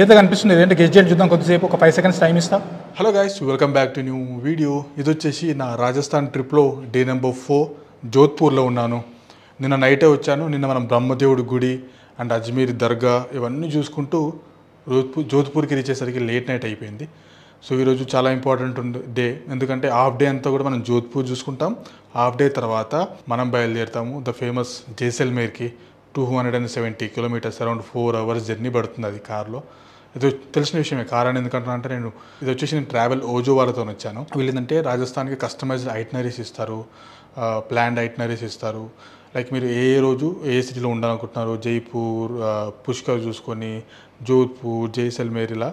ఏదైతే కనిపిస్తుంది ఏంటంటే గెస్ట్ చేయండి చూద్దాం కొద్దిసేపు ఒక 5 seconds టైం ఇస్తా. Hello guys, welcome back to new video. ఇది వచ్చేసి నా రాజస్థాన్ ట్రిప్లో డే నెంబర్ 4 జోధ్పూర్లో ఉన్నాను. నిన్న నైటే వచ్చాను. నిన్న మనం బ్రహ్మదేవుడి గుడి అండ్ అజ్మీర్ దర్గా ఇవన్నీ చూసుకుంటూ జోధ్పూర్కి రీచ్ అయ్యేసరికి లేట్ నైట్ అయిపోయింది. సో ఈరోజు చాలా ఇంపార్టెంట్ డే, ఎందుకంటే హాఫ్ డే అంతా కూడా మనం జోధ్పూర్ చూసుకుంటాం. హాఫ్ డే తర్వాత మనం బయలుదేరుతాము ద ఫేమస్ జైసల్మేర్కి. 270 kilometers, అరౌండ్ 4 hours జర్నీ పడుతుంది అది కార్లో. ఇది తెలిసిన విషయమే. కార్ అని ఎందుకంటున్నా అంటే నేను ట్రావెల్ ఓజో వాళ్ళతో వచ్చాను. వీళ్ళు ఏంటంటే రాజస్థాన్కి కస్టమైజ్డ్ ఐటనరీస్ ఇస్తారు, ప్లాన్డ్ ఐటనరీస్ ఇస్తారు. లైక్ మీరు ఏ రోజు ఏ సిటీలో ఉండాలనుకుంటున్నారు, జైపూర్, పుష్కర్ చూసుకొని జోధ్పూర్, జైసల్మేర్, ఇలా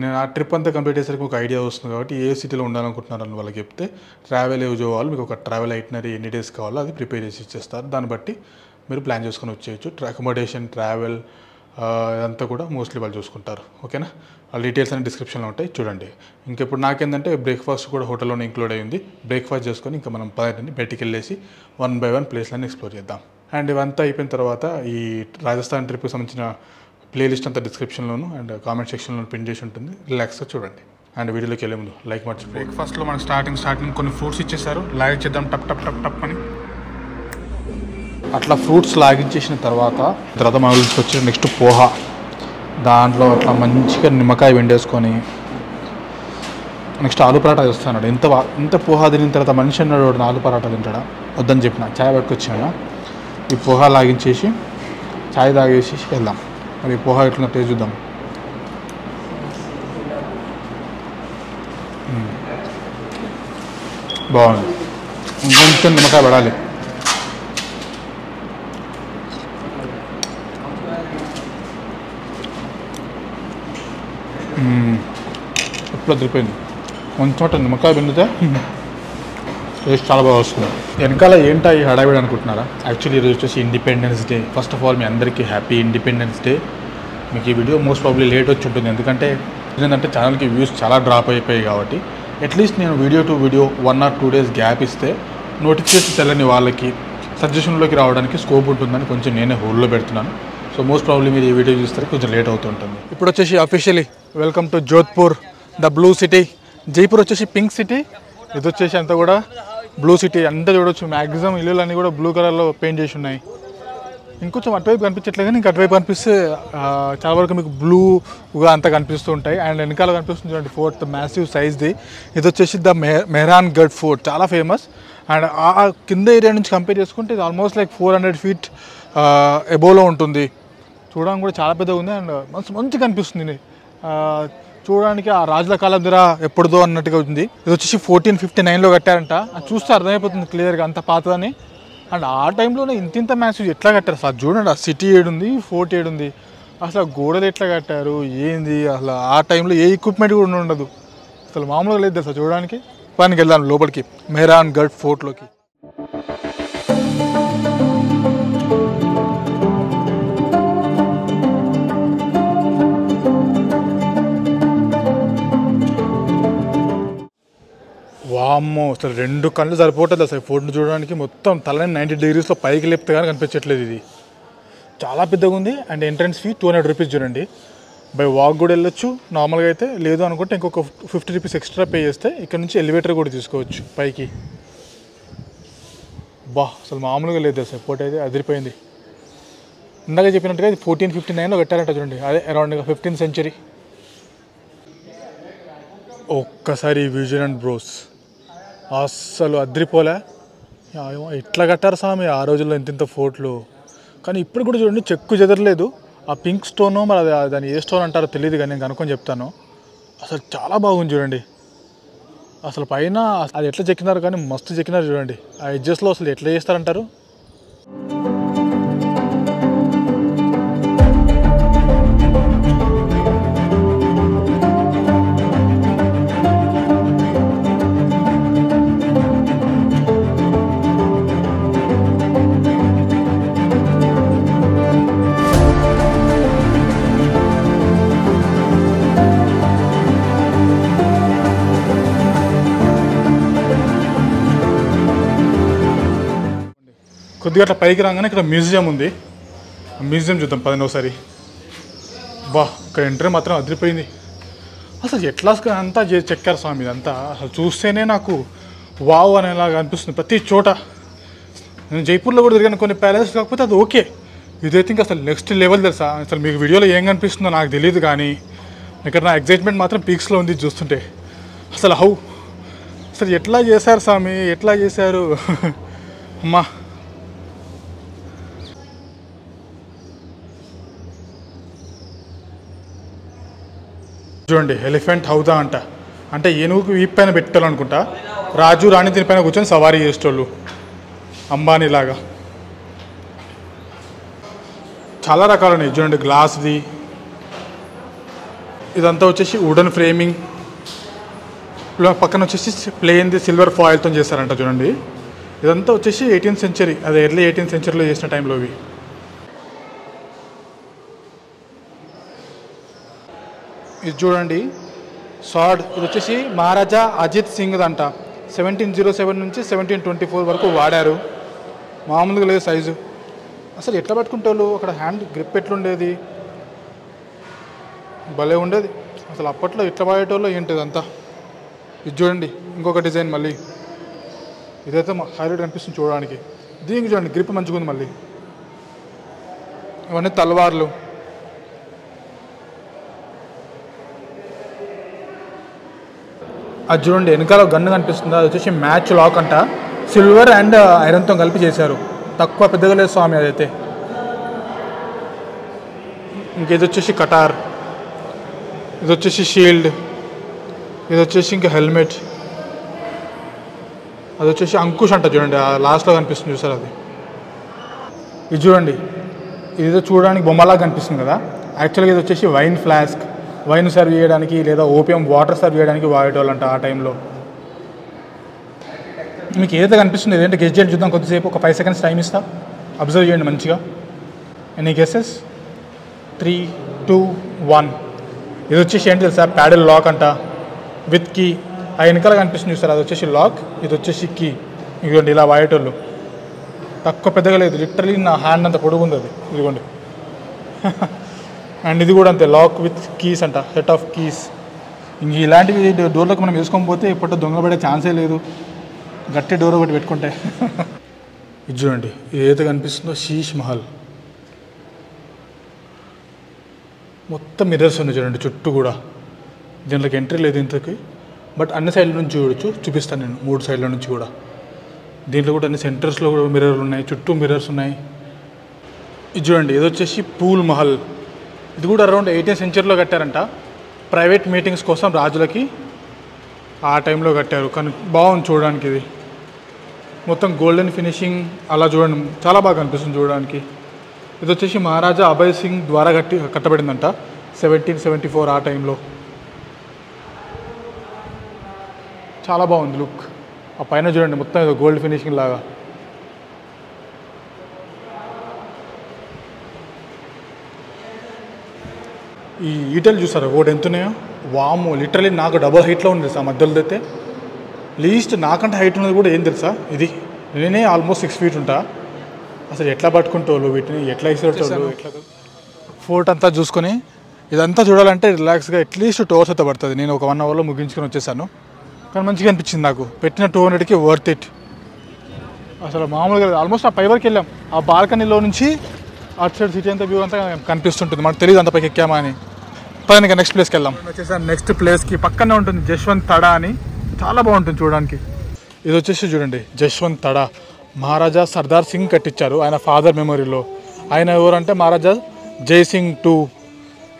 నేను ఆ ట్రిప్ అంతా కంప్లీట్ అయ్యేసరికి ఒక ఐడియా వస్తుంది. కాబట్టి ఏ సిటీలో ఉండాలనుకుంటున్నారని వాళ్ళకి చెప్తే ట్రావెల్ ఓజో వాళ్ళు మీకు ఒక ట్రావెల్ ఐటనరీ ఎన్ని డేస్ కావాలో అది ప్రిపేర్ చేసి ఇచ్చేస్తారు. దాన్ని బట్టి మీరు ప్లాన్ చేసుకొని వచ్చేయచ్చు. అకామిడేషన్, ట్రావెల్ ఇదంతా కూడా మోస్ట్లీ వాళ్ళు చూసుకుంటారు. ఓకేనా? ఆ డీటెయిల్స్ అన్ని డిస్క్రిప్షన్లో ఉంటాయి, చూడండి. ఇంకెప్పుడు నాకేంటంటే బ్రేక్ఫాస్ట్ కూడా హోటల్లోనే ఇంక్లూడ్ అయ్యింది. బ్రేక్ఫాస్ట్ చేసుకొని ఇంకా మనం బయటికి వెళ్ళేసి 1 by 1 ప్లేస్లన్నీ ఎక్స్ప్లోర్ చేద్దాం. అండ్ ఇవంతా అయిపోయిన తర్వాత ఈ రాజస్థాన్ ట్రిప్కి సంబంధించిన ప్లేలిస్ట్ అంతా డిస్క్రిప్షన్లోను అండ్ కామెంట్ సెక్షన్లో పిన్ చేసి ఉంటుంది. రిలాక్స్గా చూడండి. అండ్ వీడియోలోకి వెళ్ళే ముందు లైక్ మర్చి. బ్రేక్ఫాస్ట్లో మనకు స్టార్టింగ్ కొన్ని ఫ్రూట్స్ ఇచ్చేసారు. లాగ్ చేద్దాం టప్ టప్ టప్ టప్ అని. అట్లా ఫ్రూట్స్ లాగించేసిన తర్వాత మన వచ్చి నెక్స్ట్ పోహా, దాంట్లో అట్లా మంచిగా నిమ్మకాయ వెండేసుకొని నెక్స్ట్ ఆలు పరాటా చేస్తున్నాడు. ఇంత పోహా తినిన తర్వాత మనిషి అన్నాడు ఆలు పరాటా తింటాడా? వద్దని చెప్పిన చాయ్ పట్టుకొచ్చాను. ఈ పోహా లాగించేసి చాయ్ తాగేసి వెళ్దాం. మరి పోహా ఎట్లా టేస్ట్ చూద్దాం. బాగుంది. ఇంకొంచెం నిమ్మకాయ పడాలి. ఎప్పుడు అదిరిపోయింది. కొంచెం నిమ్మకాయ పిండితే టేస్ట్ చాలా బాగా వస్తుంది. వెనకాల ఏంటా ఈ హడావిడి అనుకుంటున్నారా? యాక్చువల్లీ ఈరోజు వచ్చేసి independence day. First of all మీ అందరికీ హ్యాపీ ఇండిపెండెన్స్ డే. మీకు ఈ వీడియో మోస్ట్ ప్రాబ్లీ లేట్ వచ్చి ఉంటుంది, ఎందుకంటే ఏంటంటే ఛానల్కి వ్యూస్ చాలా డ్రాప్ అయిపోయాయి. కాబట్టి అట్లీస్ట్ నేను video to video 1 or 2 days gap ఇస్తే నోటిఫికేషన్ తెల్లని వాళ్ళకి సజెషన్లోకి రావడానికి స్కోప్ ఉంటుందని కొంచెం నేనే హోల్డ్లో పెడుతున్నాను. సో మోస్ట్ ప్రాబ్లీ మీరు ఈ వీడియో చూస్తే కొంచెం లేట్ అవుతుంటుంది. ఇప్పుడు వచ్చేసి officially welcome to Jodhpur, the blue city. Jaipur వచ్చేసి పింక్ సిటీ, ఇది వచ్చేసి అంతా కూడా బ్లూ సిటీ. అంతా చూడవచ్చు, మ్యాక్సిమం ఇల్లులన్నీ కూడా బ్లూ కలర్లో పెయింట్ చేసి ఉన్నాయి. ఇంకొంచెం అటువైపు కనిపించట్లేదు, కానీ ఇంక అటువైపు కనిపిస్తే చాలా వరకు మీకు బ్లూగా అంతా కనిపిస్తూ ఉంటాయి. అండ్ వెనకాల కనిపిస్తుంది చూడండి ఫోర్ట్, మ్యాసివ్ సైజ్ది. ఇది వచ్చేసి ద మెహ్రాన్ గఢ్ ఫోర్ట్, చాలా ఫేమస్. అండ్ ఆ కింద ఏరియా నుంచి కంపేర్ చేసుకుంటే ఇది ఆల్మోస్ట్ లైక్ 400 feet ఎబోలో ఉంటుంది. చూడడానికి కూడా చాలా పెద్దగా ఉంది అండ్ మంచి కనిపిస్తుంది. చూడడానికి ఆ రాజుల కాలం దగ్గర ఎప్పుడుదో అన్నట్టుగా ఉంది. ఇది వచ్చేసి 1459లో కట్టారంట. అది చూస్తే అర్థమైపోతుంది క్లియర్గా అంత పాతదని. అండ్ ఆ టైంలోనే ఇంత మ్యాసివ్ ఎట్లా కట్టారు అసలు చూడండి. ఆ సిటీ ఏడుంది, ఫోర్ట్ ఏడుంది, అసలు గోడలు ఎట్లా కట్టారు ఏంది, అసలు ఆ టైంలో ఏ ఎక్విప్మెంట్ కూడా ఉండదు, అసలు మామూలుగా లేదు అసలు చూడడానికి. పనికి వెళ్దాం లోపలికి, మెహ్రాన్ గఢ్ ఫోర్ట్లోకి. వామ్మో, అసలు 2 కళ్ళు సరిపోతుంది అసలు ఫోర్ట్ని చూడడానికి. మొత్తం తలని 90 degreesలో పైకి లేపితే కానీ కనిపించట్లేదు. ఇది చాలా పెద్దగా ఉంది. అండ్ ఎంట్రన్స్ ఫీ 200 rupees చూడండి. బై వాక్ కూడా వెళ్ళొచ్చు నార్మల్గా అయితే. లేదు అనుకుంటే ఇంకొక 50 rupees ఎక్స్ట్రా పే చేస్తే ఇక్కడ నుంచి ఎలివేటర్ కూడా తీసుకోవచ్చు పైకి. అసలు మామూలుగా లేదు అసలు ఫోర్ట్ అయితే అదిరిపోయింది. ఇందాక చెప్పినట్టుగా ఇది 1459లో కట్టారంట చూడండి. అదే అరౌండ్ 15th century. ఒక్కసారి విజన్ అండ్ బ్రోస్ అస్సలు అద్రిపోలే. ఎట్లా కట్టారు స్వామి ఆ రోజుల్లో ఇంత ఫోర్ట్లు. కానీ ఇప్పుడు కూడా చూడండి చెక్కు చెదరలేదు. ఆ పింక్ స్టోను మరి దాన్ని ఏ స్టోన్ అంటారో తెలియదు, కానీ నేను కనుక్కొని చెప్తాను. అసలు చాలా బాగుంది చూడండి. అసలు పైన అది ఎట్లా చెక్కినారు, కానీ మస్తు చెక్కినారు చూడండి. ఆ ఎడ్జెస్లో అసలు ఎట్లా చేస్తారంటారు. కొద్దిగా అట్లా పైకి రాగానే ఇక్కడ మ్యూజియం ఉంది. మ్యూజియం చూద్దాం పదండి ఒకసారి. బా ఇక్కడ ఎంట్రీ మాత్రం అదిరిపోయింది. అసలు ఎట్లా అంతా చెక్కారు స్వామి, ఇదంతా అసలు చూస్తేనే నాకు వావ్ అనేలాగా అనిపిస్తుంది ప్రతి చోట. నేను జైపూర్లో కూడా తిరిగాను కొన్ని ప్యాలెస్, కాకపోతే అది ఓకే. ఇదైతే ఇంకా అసలు నెక్స్ట్ లెవెల్ తెలుసా. అసలు మీకు వీడియోలో ఏం కనిపిస్తుందో నాకు తెలియదు, కానీ ఇక్కడ నా ఎగ్జైట్మెంట్ మాత్రం పీక్స్లో ఉంది చూస్తుంటే. అసలు అసలు ఎట్లా చేశారు స్వామి, ఎట్లా చేశారు అమ్మా. చూడండి, ఎలిఫెంట్ హౌదా అంటే ఏనుగుకి వీపు పైన పెట్టాలనుకుంటా. రాజు రాణి దీనిపైన కూర్చొని సవారీ చేసేటోళ్ళు, అంబానీ లాగా. చాలా రకాలు ఉన్నాయి చూడండి. గ్లాస్ది ఇదంతా వచ్చేసి వుడెన్ ఫ్రేమింగ్, పక్కన వచ్చేసి ప్లెయిన్ది సిల్వర్ ఫాయిల్తో చేస్తారంట చూడండి. ఇదంతా వచ్చేసి 18th సెంచరీ, అదే ఎర్లీ 18th సెంచరీలో చేసిన టైంలో ఇవి. ఇది చూడండి సాడ్, ఇది వచ్చేసి మహారాజా అజిత్ సింగ్ అంట. 1707 నుంచి 1724 వరకు వాడారు. మామూలుగా లేదు సైజు. అసలు ఎట్లా పట్టుకుంటారు, అక్కడ హ్యాండ్ గ్రిప్ ఎట్లుండేది, భలే ఉండేది అసలు. అప్పట్లో ఎట్లా వాడేటోళ్ళు ఏంటిది అంతా. ఇది చూడండి ఇంకొక డిజైన్, మళ్ళీ ఇదైతే హైలైట్ అనిపిస్తుంది చూడడానికి. దీనికి చూడండి గ్రిప్ మంచిగా ఉంది మళ్ళీ. ఇవన్నీ తల్వార్లు. అది చూడండి వెనకాల గన్ను కనిపిస్తుంది, అది వచ్చేసి మ్యాచ్ లాక్ అంట. సిల్వర్ అండ్ ఐరన్తో కలిపి చేశారు, తక్కువ పెద్దగా లేదు స్వామి అదైతే. ఇంకేది వచ్చేసి కటార్, ఇది వచ్చేసి షీల్డ్, ఇది వచ్చేసి ఇంకా హెల్మెట్, అది వచ్చేసి అంకుష్ అంట చూడండి లాస్ట్లో కనిపిస్తుంది చూసారు అది. ఇది చూడండి, ఇదేదో చూడడానికి బొమ్మలాగా కనిపిస్తుంది కదా. యాక్చువల్గా ఇది వచ్చేసి వైన్ ఫ్లాస్క్, వైన్ సర్వ్ చేయడానికి లేదా ఓపియం వాటర్ సర్వ్ చేయడానికి వాడేటోళ్ళంట ఆ టైంలో. మీకు ఏదైతే కనిపిస్తుంది ఏదంటే గెస్ చేయండి చూద్దాం కొద్దిసేపు. ఒక 5 seconds టైం ఇస్తా, అబ్జర్వ్ చేయండి మంచిగా. Any guesses? 3, 2, 1. ఇది వచ్చేసి ఏంటి తెలుసా, ప్యాడల్ లాక్ అంట విత్ కీ. ఆ వెనకాల కనిపిస్తుంది చూస్తారు, అది వచ్చేసి లాక్, ఇది వచ్చేసి కీ. ఇదిగోండి ఇలా వాడేటోళ్ళు, తక్కువ పెద్దగా లేదు, లిటరలీ నా హ్యాండ్ అంత పొడుగు ఉంది అది. ఇదిగోండి అండ్ ఇది కూడా అంతే, లాక్ విత్ కీస్ అంట, సెట్ ఆఫ్ కీస్. ఇంక ఇలాంటివి డోర్లకు మనం వేసుకొని పోతే ఇప్పట్లో దొంగ పడే ఛాన్సే లేదు, గట్టి డోర్ ఒకటి పెట్టుకుంటే. ఇది చూడండి, ఏదైతే కనిపిస్తుందో శీష్ మహల్, మొత్తం మిర్రర్స్ ఉన్నాయి చూడండి చుట్టూ కూడా. దీంట్లోకి ఎంట్రీ లేదు ఇంతకి, బట్ అన్ని సైడ్ల నుంచి చూపిస్తాను నేను, 3 సైడ్ల నుంచి కూడా. దీంట్లో కూడా అన్ని సెంటర్స్లో కూడా మిర్రర్లు ఉన్నాయి, చుట్టూ మిర్రర్స్ ఉన్నాయి. ఇది చూడండి, ఇది వచ్చేసి పూల్ మహల్. ఇది కూడా అరౌండ్ 18th సెంచరీలో కట్టారంట, ప్రైవేట్ మీటింగ్స్ కోసం రాజులకి ఆ టైంలో కట్టారు. కానీ బాగుంది చూడడానికి, ఇది మొత్తం గోల్డెన్ ఫినిషింగ్ అలా చూడండి, చాలా బాగా అనిపిస్తుంది చూడడానికి. ఇది వచ్చేసి మహారాజా అభయ్ సింగ్ ద్వారా కట్టబడిందంట 1774 ఆ టైంలో. చాలా బాగుంది లుక్. ఆ పైన చూడండి మొత్తం ఏదో గోల్డ్ ఫినిషింగ్ లాగా. ఈ ఈటలు చూసారా ఒకటి ఎంత ఉన్నాయో, వాము లిటరలీ నాకు డబుల్ హైట్లో ఉంది తెలుసా మధ్యలో అయితే. లీస్ట్ నాకంటే హైట్ ఉన్నది కూడా ఏం తెలుసా, ఇది. నేనే ఆల్మోస్ట్ 6 feet ఉంటా. అసలు ఎట్లా పట్టుకుంటావు వీటిని, ఎట్లా ఇసేటోళ్ళు, ఎట్లా. ఫోర్ట్ అంతా చూసుకొని ఇదంతా చూడాలంటే రిలాక్స్గా అట్లీస్ట్ 2 hours అయితే పడుతుంది. నేను ఒక 1 hourలో ముగించుకొని వచ్చేసాను. కానీ మంచిగా అనిపించింది నాకు, పెట్టిన 200కి వర్త్ ఇట్ అసలు. మామూలుగా ఆల్మోస్ట్ ఆ పై వరకు వెళ్ళాం, ఆ బాల్కనీలో నుంచి అటు సైడ్ సిటీ అంతా వ్యూ అంతా కనిపిస్తుంటుంది. మనకు తెలియదు అంత పైకి ఎక్కామా అని. పైన నెక్స్ట్ ప్లేస్కి వెళ్దాం. వచ్చేసాను నెక్స్ట్ ప్లేస్కి, పక్కనే ఉంటుంది జశ్వంత్ తడా అని, చాలా బాగుంటుంది చూడడానికి. ఇది వచ్చేసి చూడండి జశ్వంత్ తడా, మహారాజా సర్దార్ సింగ్ కట్టించారు ఆయన ఫాదర్ మెమొరీలో. ఆయన ఎవరంటే మహారాజా జై సింగ్ 2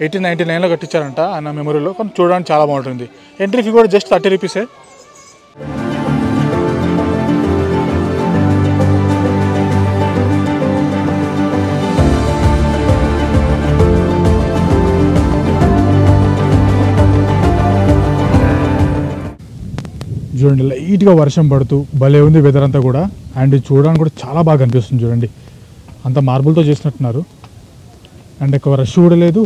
1899లో కట్టించారంట ఆయన మెమొరీలో. కానీ చూడడానికి చాలా బాగుంటుంది. ఎంట్రీ ఫీ కూడా జస్ట్ 30 rupees. చూడండి లైట్గా వర్షం పడుతూ భలే ఉంది వెదర్ అంతా కూడా. అండ్ చూడడానికి కూడా చాలా బాగా అనిపిస్తుంది చూడండి, అంత మార్బుల్తో చేసినట్టున్నారు. అండ్ ఎక్కువ రష్ కూడా లేదు,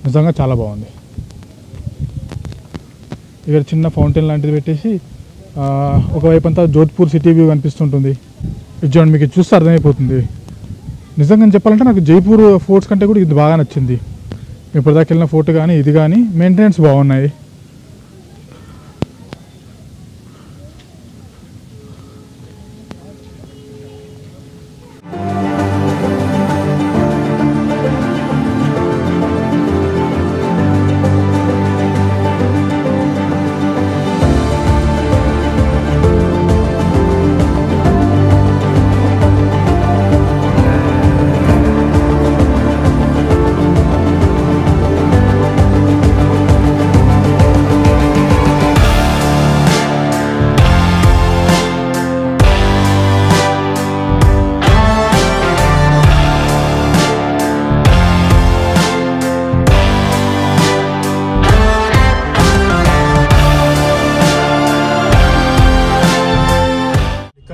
నిజంగా చాలా బాగుంది. ఇక్కడ చిన్న ఫౌంటైన్ లాంటిది పెట్టేసి ఒకవైపు అంతా జోధ్పూర్ సిటీ వ్యూ కనిపిస్తుంటుంది. ఇది చూడండి, మీకు చూస్తే అర్థమైపోతుంది నిజంగా చెప్పాలంటే నాకు జైపూర్ ఫోర్ట్స్ కంటే కూడా ఇది బాగా నచ్చింది. ఇప్పటిదాకా వెళ్ళిన ఫోర్ట్ కానీ ఇది కానీ మెయింటెనెన్స్ బాగున్నాయి.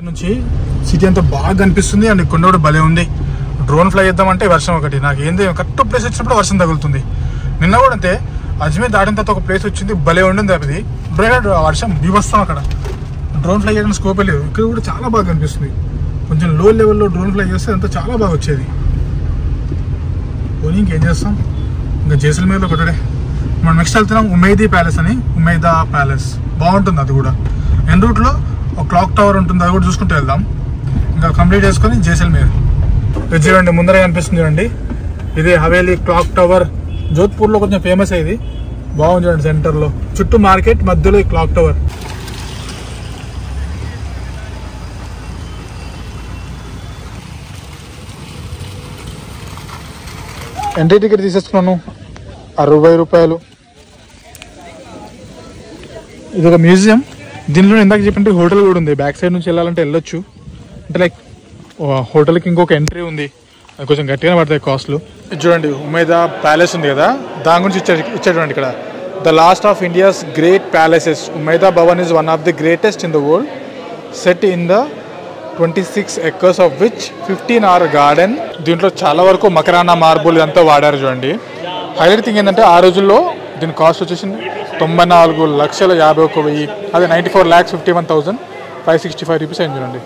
నుంచి సిటీ అంతా బాగా కనిపిస్తుంది అండ్ కొండ కూడా భలే ఉంది. డ్రోన్ ఫ్లై చేద్దామంటే వర్షం ఒకటి. నాకు ఏంది కరెక్ట్ ప్లేస్ వచ్చినప్పుడు వర్షం తగులుతుంది. నిన్న కూడా అంతే, అజ్మీర్ దాటిన తర్వాత ఒక ప్లేస్ వచ్చింది, భలే ఉండింది. అది వర్షం బీభత్సం. అక్కడ డ్రోన్ ఫ్లై చేయడానికి స్కోపే లేదు. ఇక్కడ కూడా చాలా బాగా కనిపిస్తుంది. కొంచెం లో లెవెల్లో డ్రోన్ ఫ్లై చేస్తే అంతా చాలా బాగా వచ్చేది. పోనీ ఇంకేం చేస్తాం, ఇంకా జైసల్మేర్లో ఒకటే. మనం నెక్స్ట్ వెళ్తున్నాం ఉమైదీ ప్యాలెస్ అని. ఉమైదా ప్యాలెస్ బాగుంటుంది. అది కూడా ఎన్ రూట్లో ఒక క్లాక్ టవర్ ఉంటుంది, అది కూడా చూసుకుంటూ వెళ్దాం. ఇంకా కంప్లీట్ చేసుకొని జైసల్మేర్. ఇది చూడండి ముందర కనిపిస్తుంది చూడండి, ఇది హవేలీ క్లాక్ టవర్. జోధ్పూర్లో కొంచెం ఫేమస్ అయ్యింది, బాగుంది చూడండి. సెంటర్లో చుట్టూ మార్కెట్, మధ్యలో ఈ క్లాక్ టవర్. ఎంట్రీ టికెట్ తీసేసుకున్నాను 60 రూపాయలు. ఇది ఒక మ్యూజియం. దీనిలో ఇందాక చెప్పంటే హోటల్ కూడా ఉంది. బ్యాక్ సైడ్ నుంచి వెళ్ళాలంటే వెళ్ళొచ్చు. అంటే లైక్ హోటల్కి ఇంకొక ఎంట్రీ ఉంది, అది కొంచెం గట్టిగానే పడతాయి కాస్ట్లు. ఇది చూడండి ఉమైదా ప్యాలెస్ ఉంది కదా, దాని గురించి ఇచ్చాడు ఇక్కడ. The last of India's great palaces, Umaid Bhawan is one of the greatest in the world, set in the 26 acres of which 15 are garden. దీంట్లో చాలా వరకు మకరానా మార్బుల్ ఇదంతా వాడారు చూడండి. హైలైట్ థింగ్ ఏంటంటే ఆ రోజుల్లో దీని కాస్ట్ వచ్చేసి 94,51,000, అదే 94,51,565 రూపీస్ అయింది చూడండి.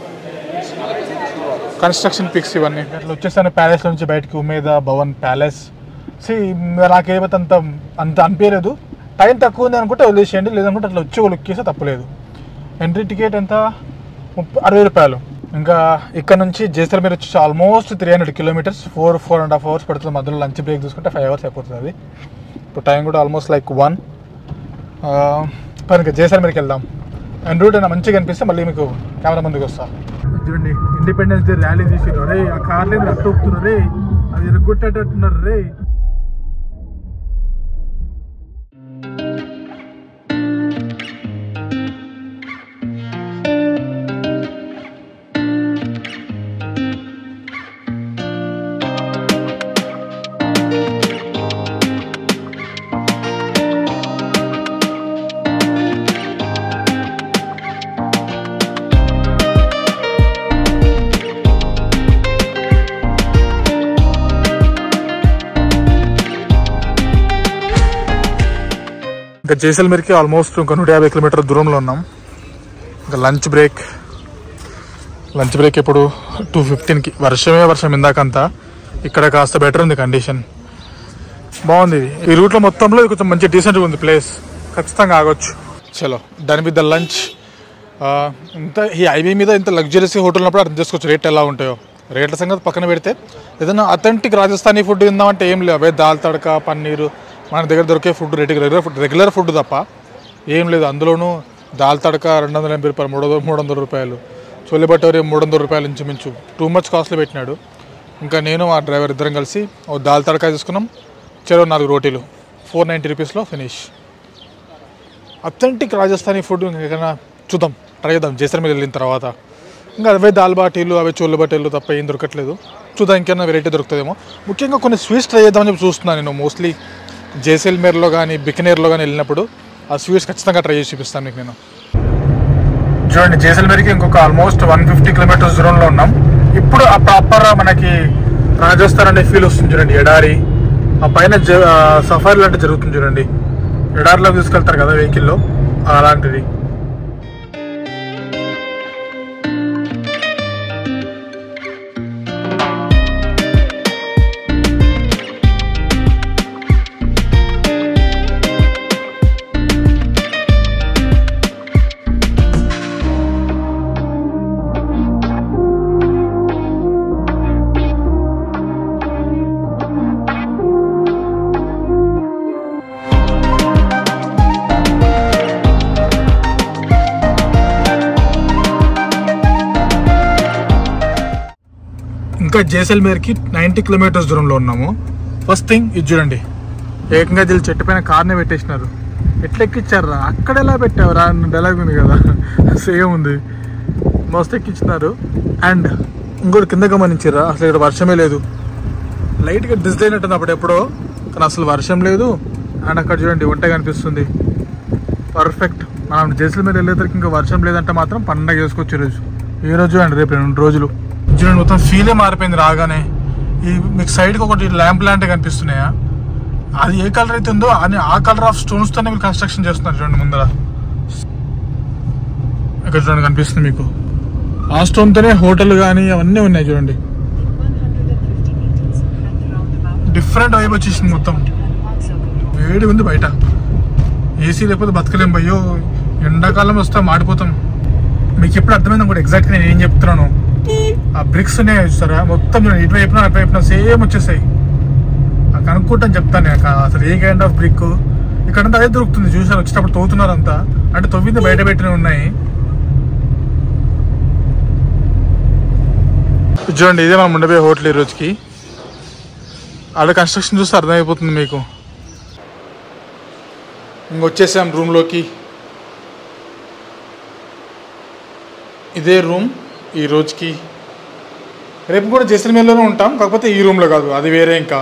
కన్స్ట్రక్షన్ పిక్స్ ఇవన్నీ ఇట్లా వచ్చేస్తాను ప్యాలెస్ నుంచి బయటకి. ఉమైదా భవన్ ప్యాలెస్. నాకేమైతే అంత అనిపించలేదు. టైం తక్కువ ఉంది అనుకుంటే వదిలేసేయండి, లేదనుకుంటే అట్లా వచ్చి లుక్కేస్తే తప్పలేదు. ఎంట్రీ టికెట్ ఎంత, 60 రూపాయలు. ఇంకా ఇక్కడ నుంచి జైసల్మేర్ వచ్చి ఆల్మోస్ట్ 300 kilometers, 4.5 hours పడుతుంది. మధ్యలో లంచ్ బ్రేక్ చూసుకుంటే 5 hours అయిపోతుంది. అది ఇప్పుడు టైం కూడా ఆల్మోస్ట్ లైక్ 1. ఇంకా జైసల్మేర్కి వెళ్దాం. అండ్ రూట్ అయినా మంచిగా అనిపిస్తే మళ్ళీ మీకు కెమెరా ముందుకు వస్తా. చూడండి ఇండిపెండెన్స్ డే ర్యాలీ తీసిరు. రే ఆ కార్లు అట్టు ఒప్పుతున్నారు, రే అది ఎరగొట్టేటట్టున్నారు రే. ఇంకా జైసల్మేర్కి ఆల్మోస్ట్ ఇంకా 150 kilometers దూరంలో ఉన్నాం. ఇంకా లంచ్ బ్రేక్ ఎప్పుడు 2:15కి. వర్షం ఇందాకంతా. ఇక్కడ కాస్త బెటర్ ఉంది కండిషన్, బాగుంది. ఈ రూట్లో మొత్తంలో కొంచెం మంచి డీసెంట్గా ఉంది ప్లేస్, ఖచ్చితంగా ఆగొచ్చు. చలో డన్ విత్ ద లంచ్. ఇంత ఈ హైవే మీద ఇంత లగ్జరీస్ హోటల్ ఉన్నప్పుడు అర్థం చేసుకోవచ్చు రేట్ ఎలా ఉంటాయో. రేట్ల సంగతి పక్కన పెడితే ఏదైనా అథెంటిక్ రాజస్థానీ ఫుడ్ తిందామంటే ఏం లేవు. అవే దాల్ తడక, పన్నీరు, మన దగ్గర దొరికే ఫుడ్ రెగ్యులర్ ఫుడ్ తప్ప ఏం లేదు. అందులోనూ దాల్ తడక 280 రూపాయలు, 300 రూపాయలు. చోలే భటోరే 300 రూపాయలు ఇంచుమించు. టూ మచ్ కాస్ట్లీ పెట్టినాడు. ఇంకా నేను ఆ డ్రైవర్ ఇద్దరం కలిసి ఓ దాల్ తడక తీసుకున్నాం. చెరో 4 రోటీలు 490 రూపీస్లో ఫినిష్. అథెంటిక్ రాజస్థానీ ఫుడ్ ఇంకేమైనా చూద్దాం, ట్రై చేద్దాం జైసల్మేర్ వెళ్ళిన తర్వాత. ఇంకా అవే దాల్ బాటీలు, అవే చోళ్ళు బాటీలు తప్ప ఏం దొరకట్లేదు. చూద్దాం ఇంకేమైనా వెరైటీ దొరుకుతుందేమో. ముఖ్యంగా కొన్ని స్వీట్స్ ట్రై చేద్దామని చెప్పి చూస్తున్నాను నేను. మోస్ట్లీ జైసల్మేర్లో కానీ బికనేర్లో కానీ వెళ్ళినప్పుడు ఆ స్వీట్స్ ఖచ్చితంగా ట్రై చేసి చూపిస్తాను మీకు నేను. చూడండి జైసల్మేర్కి ఇంకొక ఆల్మోస్ట్ 150 kilometers దూరంలో ఉన్నాం. ఇప్పుడు ఆ ప్రాపర్ మనకి రాజస్థాన్ అనే ఫీల్ వస్తుంది చూడండి. ఎడారి, ఆ పైన సఫారీ లాంటి జరుగుతుంది చూడండి. ఎడారిలోకి తీసుకెళ్తారు కదా వెహికల్లో, అలాంటిది. ఇంకా జైసల్మేర్కి 90 కిలోమీటర్స్ దూరంలో ఉన్నాము. ఫస్ట్ థింగ్ ఇది చూడండి, ఏకంగా వీళ్ళు చెట్టు పైన కార్నే పెట్టేసినారు. ఎట్లా ఎక్కించారా? అక్కడ ఎలా పెట్టావురా డైలాగ్ ఉంది కదా, సేమ్ ఉంది. మస్తు ఎక్కించినారు. అండ్ ఇంకోటి కింద గమనించారా, అసలు ఇక్కడ వర్షమే లేదు. లైట్గా డిజిల్ అయినట్టుంది అప్పుడు ఎప్పుడో, కానీ అసలు వర్షం లేదు. అండ్ అక్కడ చూడండి వంట కనిపిస్తుంది. పర్ఫెక్ట్. మనం జైసల్మేర్ వెళ్ళేసరికి ఇంకా వర్షం లేదంటే మాత్రం పండగ చేసుకోవచ్చు ఈ రోజు అండ్ రేపు 2 రోజులు. చూడండి మొత్తం ఫీలే మారిపోయింది రాగానే. ఈ మీకు సైడ్కి ఒకటి ల్యాంప్ లాంటివి కనిపిస్తున్నాయా, అది ఏ కలర్ అయితే ఉందో అని ఆ కలర్ ఆఫ్ స్టోన్స్తోనే మీరు కన్స్ట్రక్షన్ చేస్తున్నారు. చూడండి ముందర ఇక్కడ చూడండి కనిపిస్తుంది మీకు. ఆ స్టోన్తోనే హోటల్ కానీ అవన్నీ ఉన్నాయి చూడండి. డిఫరెంట్ వైబ్ వచ్చేసింది మొత్తం. వేడి ఉంది బయట, ఏసీ లేకపోతే బతకలేం భయ్యో. ఎండాకాలం వస్తే మాడిపోతాం. మీకు ఎప్పుడు అర్థమైంది కూడా ఎగ్జాక్ట్గా నేను ఏం చెప్తున్నాను. ఆ బ్రిక్స్ ఉన్నాయి చూస్తారా, మొత్తం ఇటువైపున అటువైపున సేమ్ వచ్చేసాయి. కనుక్కుంటాను చెప్తాను నేను అసలు ఏ కైండ్ ఆఫ్ బ్రిక్. ఇక్కడంతా అదే దొరుకుతుంది. చూసారు వచ్చేటప్పుడు తవ్వుతున్నారు అంతా, అంటే తవ్వింది బయట పెట్టినవి ఉన్నాయి. చూడండి ఇదే మనం ఉండబోయే హోటల్ ఈ రోజుకి. అలా కన్స్ట్రక్షన్ చూస్తే అర్థమైపోతుంది మీకు. ఇంకొచ్చేసాం రూమ్లోకి. ఇదే రూమ్ ఈ రోజుకి. రేపు కూడా జైసల్మేర్లోనే ఉంటాం, కాకపోతే ఈ రూమ్లో కాదు, అది వేరే. ఇంకా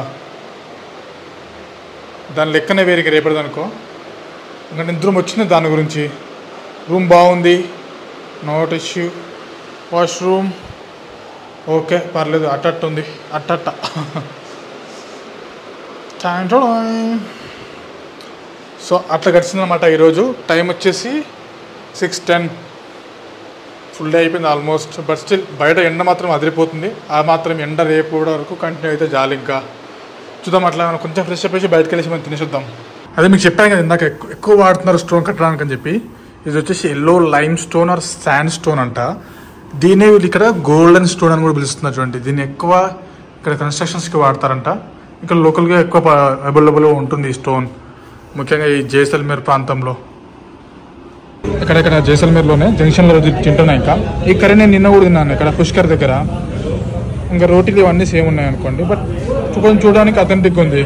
దాని లెక్కనే వేరే రేపటిది అనుకో. ఇంకా నిద్ర వచ్చింది దాని గురించి. రూమ్ బాగుంది, నాట్ ఇష్యూ. వాష్రూమ్ ఓకే పర్లేదు, అట్టట్టు ఉంది, అట్టట్ట. సో అట్లా గడిచిందన్నమాట ఈరోజు. టైం వచ్చేసి 6:10. ఫుల్ డే అయిపోయింది ఆల్మోస్ట్. బట్ స్టిల్ బయట ఎండ మాత్రం అదిరిపోతుంది. ఆ మాత్రం ఎండ రేపు కూడా వరకు కంటిన్యూ అయితే జాలి. ఇంకా చూద్దాం, అట్లా కొంచెం ఫ్రెష్ అప్ చేసి బయటకు వెళ్ళేసి మనం తినేసిద్దాం. అదే మీకు చెప్పాను కదా ఇందాక, ఎక్కువ వాడుతున్నారు స్టోన్ కట్టడానికి అని చెప్పి. ఇది వచ్చేసి yellow lime stone or sand stone అంట. దీన్ని వీళ్ళు ఇక్కడ గోల్డెన్ స్టోన్ అని కూడా పిలుస్తున్నారు. చూడండి దీన్ని ఎక్కువ ఇక్కడ కన్స్ట్రక్షన్స్కి వాడతారంట. ఇక్కడ లోకల్గా ఎక్కువ అవైలబుల్గా ఉంటుంది ఈ స్టోన్, ముఖ్యంగా ఈ జైసల్మేర్ ప్రాంతంలో. ఇక్కడ జైసల్మేర్లోనే జంక్షన్లో తింటున్నాయి. ఇంకా ఈ కర్రీ నేను నిన్న కూడా తిన్నాను ఇక్కడ పుష్కర్ దగ్గర. ఇంకా రోటీలు ఇవన్నీ సేమ్ ఉన్నాయి అనుకోండి, బట్ కొంచెం చూడడానికి అథెంటిక్ ఉంది.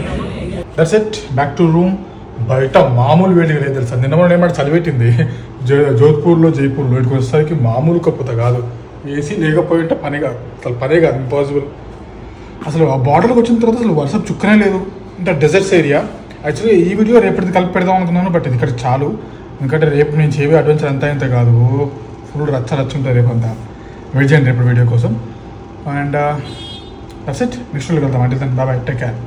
That's it, back to room. బయట మామూలు వేడి లేదు తెలుసా. నిన్న మనం ఏమంటే చలిపెట్టింది జోధ్పూర్లో, జైపూర్లో. ఇక్కడికి వచ్చేసరికి మామూలు కప్పుతా కాదు. ఏసీ లేకపోయింటే పనే కాదు, ఇంపాసిబుల్. అసలు ఆ బార్డర్కి వచ్చిన తర్వాత అసలు వర్షం చుక్కనే లేదు. అంటే డెజర్ట్స్ ఏరియా. యాక్చువల్లీ ఈ వీడియో రేపటిది కలిపి పెడదాం అనుకున్నాను, బట్ ఇది ఇక్కడ చాలు. ఎందుకంటే రేపు నేను చేవే అడ్వెంచర్ అంతా ఇంత కాదు, ఫుల్ రచ్చ ఉంటుంది రేపు అంతా. వెయిట్ చేయండి రేపు వీడియో కోసం. అండ్ దట్స్ ఇట్, నెక్స్ట్ వీడియోకి వెళ్తాం. అంటే బాయ్, టేక్ కేర్.